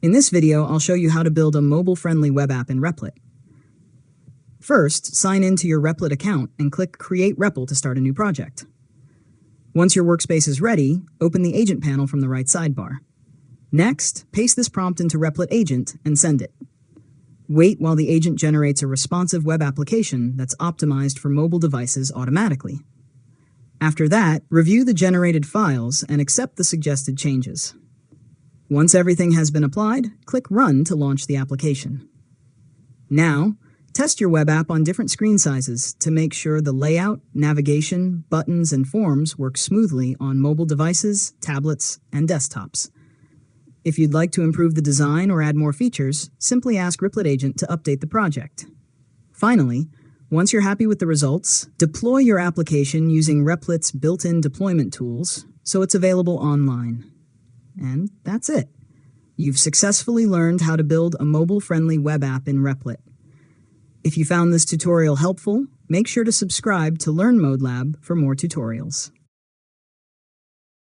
In this video, I'll show you how to build a mobile-friendly web app in Replit. First, sign in to your Replit account and click Create REPL to start a new project. Once your workspace is ready, open the Agent panel from the right sidebar. Next, paste this prompt into Replit Agent and send it. Wait while the agent generates a responsive web application that's optimized for mobile devices automatically. After that, review the generated files and accept the suggested changes. Once everything has been applied, click Run to launch the application. Now, test your web app on different screen sizes to make sure the layout, navigation, buttons, and forms work smoothly on mobile devices, tablets, and desktops. If you'd like to improve the design or add more features, simply ask Replit Agent to update the project. Finally, once you're happy with the results, deploy your application using Replit's built-in deployment tools so it's available online. And that's it. You've successfully learned how to build a mobile-friendly web app in Replit. If you found this tutorial helpful, make sure to subscribe to Learn Mode Lab for more tutorials.